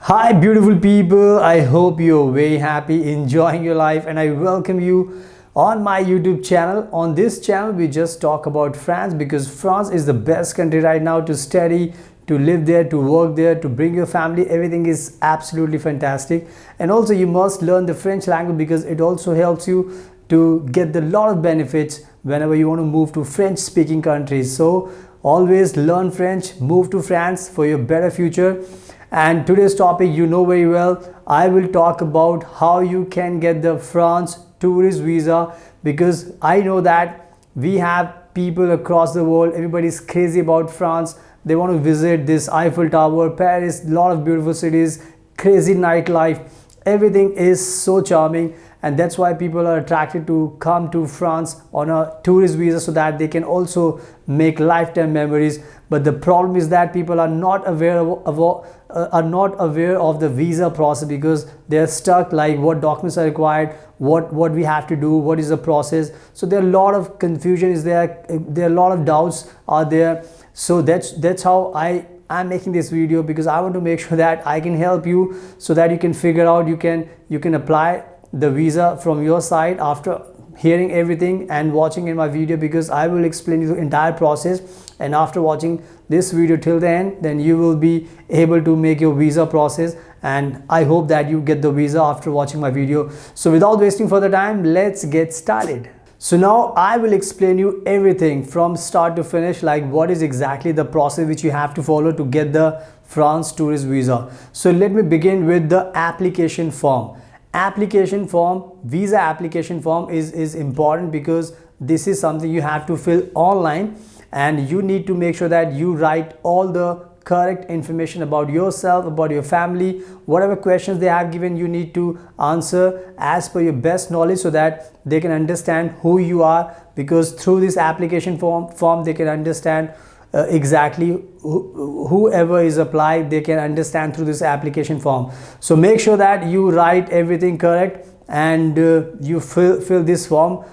Hi beautiful people, I hope you're very happy, enjoying your life, and I welcome you on my YouTube channel. On this channel we just talk about France because France is the best country right now to study, to live there, to work there, to bring your family. Everything is absolutely fantastic. And also you must learn the French language because it also helps you to get a lot of benefits whenever you want to move to French speaking countries. So always learn French, move to France for your better future. And today's topic you know very well. I will talk about how you can get the France tourist visa, because I know that we have people across the world, everybody's crazy about France. They want to visit this Eiffel Tower, Paris, a lot of beautiful cities, crazy nightlife. Everything is so charming, and that's why people are attracted to come to France on a tourist visa so that they can also make lifetime memories. But the problem is that people are not aware of the visa process, because they're stuck like what documents are required, what we have to do, what is the process. So there are a lot of confusion is there are a lot of doubts are there. So that's how I'm making this video, because I want to make sure that I can help you so that you can figure out, you can apply the visa from your side after hearing everything and watching in my video, because I will explain you the entire process. And after watching this video till the end, then you will be able to make your visa process, and I hope that you get the visa after watching my video. So without wasting further time, let's get started. So now I will explain you everything from start to finish, like what is exactly the process which you have to follow to get the France tourist visa. So let me begin with the application form. Visa application form is important, because this is something you have to fill online, and you need to make sure that you write all the correct information about yourself, about your family. Whatever questions they have given, you need to answer as per your best knowledge, so that they can understand who you are, because through this application form they can understand exactly whoever is applied, they can understand through this application form. So make sure that you write everything correct, and you fill this form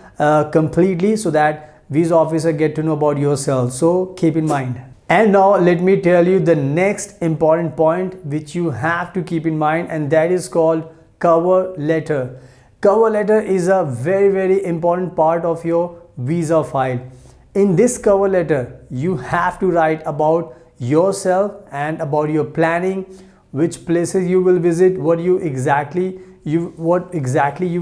completely, so that visa officer get to know about yourself. So keep in mind. And now let me tell you the next important point which you have to keep in mind, and that is called cover letter. Cover letter is a very important part of your visa file. In this cover letter, you have to write about yourself and about your planning, which places you will visit, what exactly you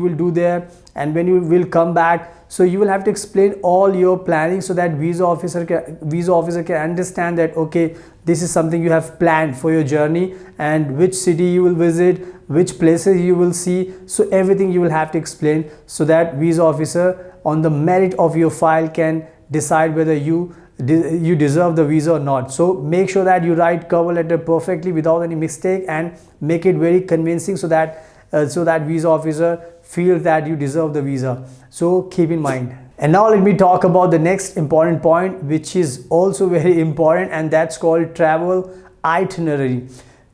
will do there, and when you will come back. So you will have to explain all your planning, so that visa officer can understand that okay, this is something you have planned for your journey, and which city you will visit, which places you will see. So everything you will have to explain, so that visa officer on the merit of your file can decide whether you deserve the visa or not. So make sure that you write cover letter perfectly without any mistake, and make it very convincing, so that visa officer feels that you deserve the visa. So keep in mind. And now let me talk about the next important point, which is also very important, and that's called travel itinerary.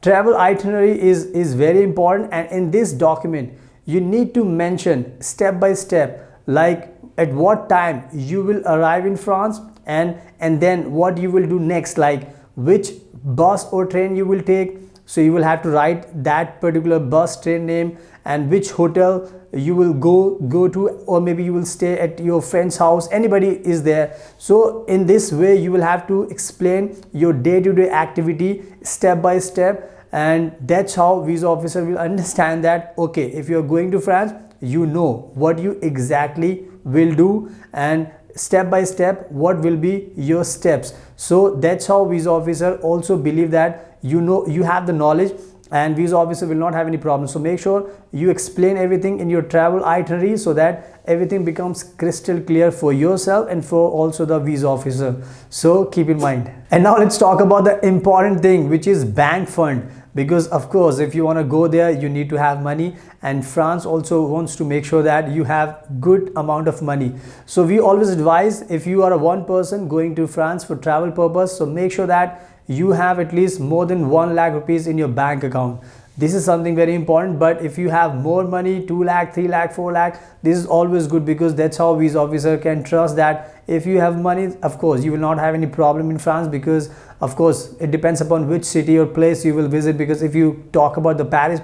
Travel itinerary is very important, and in this document you need to mention step by step, like at what time you will arrive in France, and then what you will do next, like which bus or train you will take. So you will have to write that particular bus, train name, and which hotel you will go to, or maybe you will stay at your friend's house, anybody is there. So in this way you will have to explain your day-to-day activity step by step, and that's how visa officer will understand that okay, if you are going to France, you know what you exactly will do, and step by step what will be your steps. So that's how visa officer also believe that you have the knowledge, and visa officer will not have any problem. So make sure you explain everything in your travel itinerary, so that everything becomes crystal clear for yourself and for also the visa officer. So keep in mind. And now let's talk about the important thing, which is bank fund. Because of course, if you want to go there, you need to have money, and France also wants to make sure that you have good amount of money. So we always advise, if you are a one person going to France for travel purpose, so make sure that you have at least more than 1 lakh rupees in your bank account. This is something very important. But if you have more money, 2 lakh, 3 lakh, 4 lakh, this is always good, because that's how visa officer can trust that if you have money, of course you will not have any problem in France, because of course it depends upon which city or place you will visit. Because if you talk about the Paris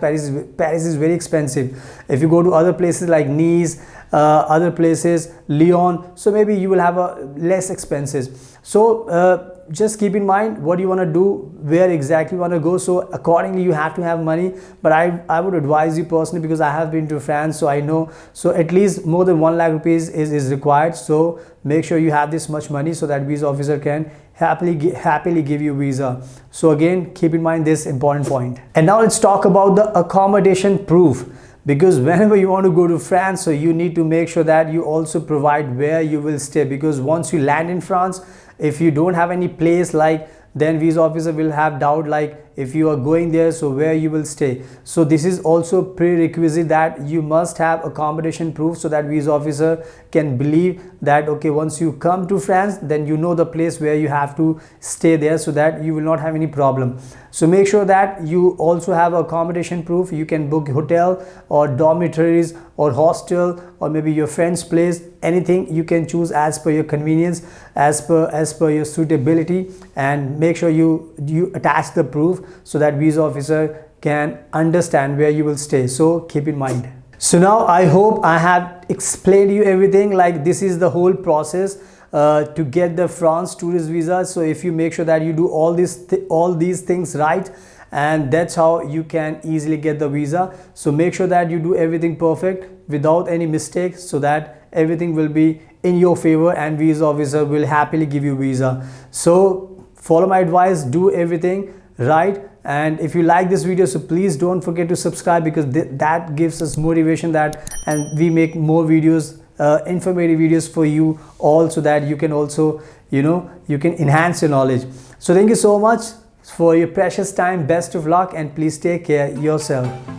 is very expensive. If you go to other places like Nice, other places, Lyon, so maybe you will have a less expenses. So just keep in mind what you want to do, where exactly you want to go, so accordingly you have to have money. But I would advise you personally, because I have been to France, so I know, so at least more than 1 lakh rupees is required. So make sure you have this much money so that visa officer can happily give you visa. So again, keep in mind this important point. And now let's talk about the accommodation proof. Because whenever you want to go to France, so you need to make sure that you also provide where you will stay. Because once you land in France, if you don't have any place, like, then visa officer will have doubt, like if you are going there, so where you will stay. So this is also prerequisite that you must have accommodation proof, so that visa officer can believe that okay, once you come to France, then you know the place where you have to stay there, so that you will not have any problem. So make sure that you also have accommodation proof. You can book hotel or dormitories or hostel, or maybe your friend's place, anything you can choose as per your convenience, as per your suitability. And make sure you attach the proof, so that visa officer can understand where you will stay. So keep in mind. So now I hope I have explained you everything. Like, this is the whole process to get the France tourist visa. So if you make sure that you do all these things right, and that's how you can easily get the visa. So make sure that you do everything perfect without any mistakes, so that everything will be in your favor and visa officer will happily give you visa. So follow my advice, do everything right. And if you like this video, so please don't forget to subscribe, because that gives us motivation, and we make more videos, informative videos for you all, so that you can also, you can enhance your knowledge. So thank you so much for your precious time. Best of luck, and please take care yourself.